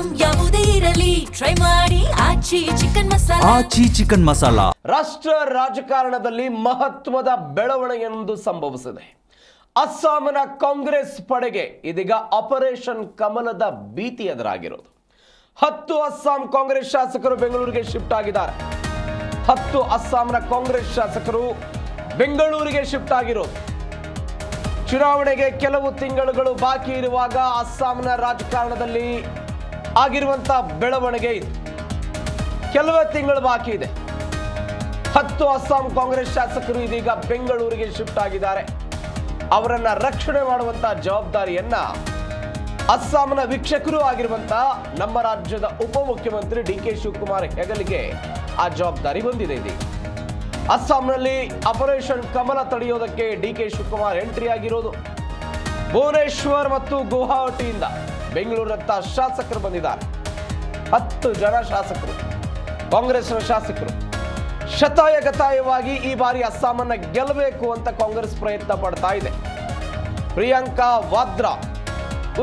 Item ಯಾವುದೇ ಇರಲಿ try ಮಾಡಿ ಆಚಿ ಚಿಕನ್ ಮಸಾಲಾ. ರಾಷ್ಟ್ರ ರಾಜಕಾರಣದಲ್ಲಿ ಮಹತ್ವದ ಬೆಳವಣಿಗೆಯೊಂದು ಸಂಭವಿಸಿದೆ. ಅಸ್ಸಾಂನ ಕಾಂಗ್ರೆಸ್ ಪಡೆಗೆ ಇದೀಗ ಆಪರೇಷನ್ ಕಮಲದ ಭೀತಿ ಎದುರಾಗಿರೋದು. 10 ಅಸ್ಸಾಂ ಕಾಂಗ್ರೆಸ್ ಶಾಸಕರು ಬೆಂಗಳೂರಿಗೆ ಶಿಫ್ಟ್ ಆಗಿದ್ದಾರೆ. 10 ಅಸ್ಸಾಂನ ಕಾಂಗ್ರೆಸ್ ಶಾಸಕರು ಬೆಂಗಳೂರಿಗೆ ಶಿಫ್ಟ್ ಆಗಿರೋದು. ಚುನಾವಣೆಗೆ ಕೆಲವು ತಿಂಗಳುಗಳು ಬಾಕಿ ಇರುವಾಗ ಅಸ್ಸಾಂನ ರಾಜಕಾರಣದಲ್ಲಿ ಆಗಿರುವಂತಹ ಬೆಳವಣಿಗೆ ಇದು. ಕೆಲವೇ ತಿಂಗಳು ಬಾಕಿ ಇದೆ. 10 ಅಸ್ಸಾಂ ಕಾಂಗ್ರೆಸ್ ಶಾಸಕರು ಇದೀಗ ಬೆಂಗಳೂರಿಗೆ ಶಿಫ್ಟ್ ಆಗಿದ್ದಾರೆ. ಅವರನ್ನ ರಕ್ಷಣೆ ಮಾಡುವಂತಹ ಜವಾಬ್ದಾರಿಯನ್ನ ಅಸ್ಸಾಂನ ವೀಕ್ಷಕರು ಆಗಿರುವಂತಹ ನಮ್ಮ ರಾಜ್ಯದ ಉಪಮುಖ್ಯಮಂತ್ರಿ ಡಿ.ಕೆ. ಶಿವಕುಮಾರ್ ಹೆಗಲಿಗೆ ಆ ಜವಾಬ್ದಾರಿ ಬಂದಿದೆ. ಇದೀಗ ಅಸ್ಸಾಂನಲ್ಲಿ ಆಪರೇಷನ್ ಕಮಲ ತಡೆಯೋದಕ್ಕೆ ಡಿ.ಕೆ. ಶಿವಕುಮಾರ್ ಎಂಟ್ರಿ ಆಗಿರೋದು. ಭುವನೇಶ್ವರ್ ಮತ್ತು ಗುವಾಹಟಿಯಿಂದ ಬೆಂಗಳೂರತ್ತ ಶಾಸಕರು ಬಂದಿದ್ದಾರೆ. 10 ಜನ ಶಾಸಕರು, ಕಾಂಗ್ರೆಸ್ನ ಶಾಸಕರು ಶತಾಯಗತಾಯವಾಗಿ ಈ ಬಾರಿ ಅಸ್ಸಾಮನ್ನ ಗೆಲ್ಲಬೇಕು ಅಂತ ಕಾಂಗ್ರೆಸ್ ಪ್ರಯತ್ನ ಪಡ್ತಾ ಇದೆ. ಪ್ರಿಯಾಂಕಾ ವಾದ್ರಾ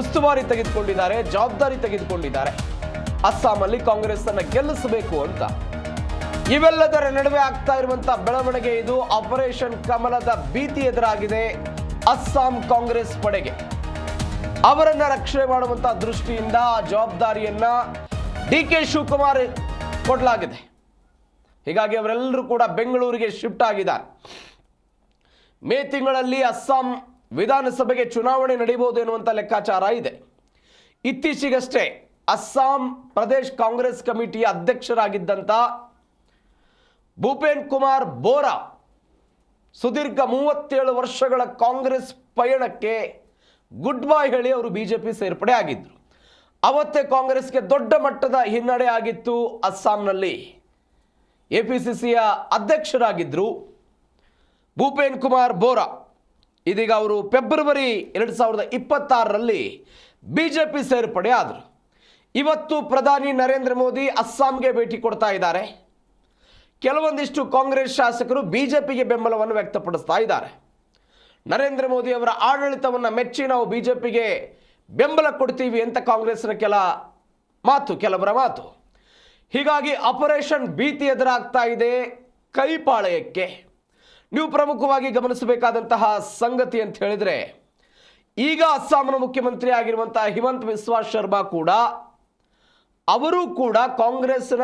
ಉಸ್ತುವಾರಿ ತೆಗೆದುಕೊಂಡಿದ್ದಾರೆ, ಜವಾಬ್ದಾರಿ ತೆಗೆದುಕೊಂಡಿದ್ದಾರೆ. ಅಸ್ಸಾಮಲ್ಲಿ ಕಾಂಗ್ರೆಸ್ ಅನ್ನ ಗೆಲ್ಲಿಸಬೇಕು ಅಂತ. ಇವೆಲ್ಲದರ ನಡುವೆ ಆಗ್ತಾ ಇರುವಂತಹ ಬೆಳವಣಿಗೆ ಇದು. ಆಪರೇಷನ್ ಕಮಲದ ಭೀತಿ ಎದುರಾಗಿದೆ ಅಸ್ಸಾಂ ಕಾಂಗ್ರೆಸ್ ಪಡೆಗೆ. ಅವರನ್ನ ರಕ್ಷಣೆ ಮಾಡುವಂತಹ ದೃಷ್ಟಿಯಿಂದ ಆ ಜವಾಬ್ದಾರಿಯನ್ನ ಡಿ.ಕೆ. ಶಿವಕುಮಾರ್ ಕೊಡಲಾಗಿದೆ. ಹೀಗಾಗಿ ಅವರೆಲ್ಲರೂ ಕೂಡ ಬೆಂಗಳೂರಿಗೆ ಶಿಫ್ಟ್ ಆಗಿದ್ದಾರೆ. ಮೇ ತಿಂಗಳಲ್ಲಿ ಅಸ್ಸಾಂ ವಿಧಾನಸಭೆಗೆ ಚುನಾವಣೆ ನಡೆಯಬಹುದು ಎನ್ನುವಂಥ ಲೆಕ್ಕಾಚಾರ ಇದೆ. ಇತ್ತೀಚೆಗಷ್ಟೇ ಅಸ್ಸಾಂ ಪ್ರದೇಶ್ ಕಾಂಗ್ರೆಸ್ ಕಮಿಟಿಯ ಅಧ್ಯಕ್ಷರಾಗಿದ್ದಂಥ ಭೂಪೇನ್ ಕುಮಾರ್ ಬೋರಾ ಸುದೀರ್ಘ 37 ವರ್ಷಗಳ ಕಾಂಗ್ರೆಸ್ ಪಯಣಕ್ಕೆ ಗುಡ್ ಬೈ ಹೇಳಿ ಅವರು ಬಿಜೆಪಿ ಸೇರ್ಪಡೆ ಆಗಿದ್ರು. ಅವತ್ತೇ ಕಾಂಗ್ರೆಸ್ಗೆ ದೊಡ್ಡ ಮಟ್ಟದ ಹಿನ್ನಡೆ ಆಗಿತ್ತು. ಅಸ್ಸಾಂನಲ್ಲಿ ಎಪಿಸಿಸಿಯ ಅಧ್ಯಕ್ಷರಾಗಿದ್ದರು ಭೂಪೇನ್ ಕುಮಾರ್ ಬೋರಾ. ಇದೀಗ ಅವರು ಫೆಬ್ರವರಿ 2026ರಲ್ಲಿ ಬಿಜೆಪಿ ಸೇರ್ಪಡೆ ಆದರು. ಇವತ್ತು ಪ್ರಧಾನಿ ನರೇಂದ್ರ ಮೋದಿ ಅಸ್ಸಾಂಗೆ ಭೇಟಿ ಕೊಡ್ತಾ ಇದ್ದಾರೆ. ಕೆಲವೊಂದಿಷ್ಟು ಕಾಂಗ್ರೆಸ್ ಶಾಸಕರು ಬಿಜೆಪಿಗೆ ಬೆಂಬಲವನ್ನು ವ್ಯಕ್ತಪಡಿಸ್ತಾ ಇದ್ದಾರೆ. ನರೇಂದ್ರ ಮೋದಿ ಅವರ ಆಡಳಿತವನ್ನು ಮೆಚ್ಚಿ ನಾವು ಬಿಜೆಪಿಗೆ ಬೆಂಬಲ ಕೊಡ್ತೀವಿ ಅಂತ ಕಾಂಗ್ರೆಸ್ನ ಕೆಲವರ ಮಾತು. ಹೀಗಾಗಿ ಆಪರೇಷನ್ ಭೀತಿ ಎದುರಾಗ್ತಾ ಇದೆ ಕೈಪಾಳಯಕ್ಕೆ. ನೀವು ಪ್ರಮುಖವಾಗಿ ಗಮನಿಸಬೇಕಾದಂತಹ ಸಂಗತಿ ಅಂತ ಹೇಳಿದ್ರೆ, ಈಗ ಅಸ್ಸಾಂನ ಮುಖ್ಯಮಂತ್ರಿ ಆಗಿರುವಂತಹ ಹಿಮಂತ ಬಿಸ್ವಾ ಶರ್ಮಾ ಕೂಡ ಅವರು ಕೂಡ ಕಾಂಗ್ರೆಸ್ನ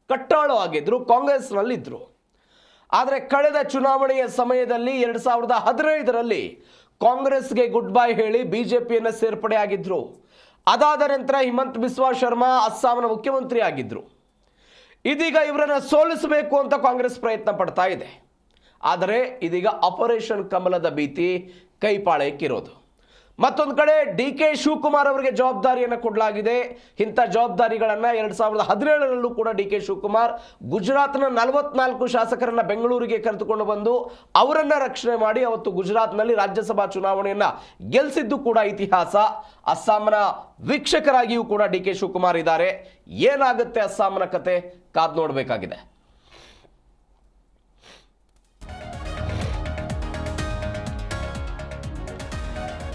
ಕಟ್ಟಾಳು ಆಗಿದ್ರು, ಕಾಂಗ್ರೆಸ್ನಲ್ಲಿದ್ದರು. ಆದರೆ ಕಳೆದ ಚುನಾವಣೆಯ ಸಮಯದಲ್ಲಿ 2015ರಲ್ಲಿ ಕಾಂಗ್ರೆಸ್ಗೆ ಗುಡ್ ಬೈ ಹೇಳಿ ಬಿಜೆಪಿಯನ್ನು ಸೇರ್ಪಡೆ ಆಗಿದ್ರು. ಅದಾದ ನಂತರ ಹಿಮಂತ ಬಿಸ್ವಾ ಶರ್ಮಾ ಅಸ್ಸಾಂನ ಮುಖ್ಯಮಂತ್ರಿ ಆಗಿದ್ರು. ಇದೀಗ ಇವರನ್ನು ಸೋಲಿಸಬೇಕು ಅಂತ ಕಾಂಗ್ರೆಸ್ ಪ್ರಯತ್ನ ಪಡ್ತಾ ಇದೆ. ಆದರೆ ಇದೀಗ ಆಪರೇಷನ್ ಕಮಲದ ಭೀತಿ ಕೈಪಾಳಯಕ್ಕಿರೋದು. ಮತ್ತೊಂದು ಕಡೆ ಡಿ.ಕೆ. ಶಿವಕುಮಾರ್ ಅವರಿಗೆ ಜವಾಬ್ದಾರಿಯನ್ನು ಕೊಡಲಾಗಿದೆ. ಇಂಥ ಜವಾಬ್ದಾರಿಗಳನ್ನು 2017ರಲ್ಲೂ ಕೂಡ ಡಿ.ಕೆ. ಶಿವಕುಮಾರ್ ಗುಜರಾತ್ನ 44 ಶಾಸಕರನ್ನ ಬೆಂಗಳೂರಿಗೆ ಕರೆದುಕೊಂಡು ಬಂದು ಅವರನ್ನ ರಕ್ಷಣೆ ಮಾಡಿ ಅವತ್ತು ಗುಜರಾತ್ನಲ್ಲಿ ರಾಜ್ಯಸಭಾ ಚುನಾವಣೆಯನ್ನ ಗೆಲ್ಲಿಸಿದ್ದು ಕೂಡ ಇತಿಹಾಸ. ಅಸ್ಸಾಂನ ವೀಕ್ಷಕರಾಗಿಯೂ ಕೂಡ ಡಿ.ಕೆ. ಶಿವಕುಮಾರ್ ಇದ್ದಾರೆ. ಏನಾಗುತ್ತೆ ಅಸ್ಸಾಂನ ಕತೆ ಕಾದು ನೋಡಬೇಕಾಗಿದೆ.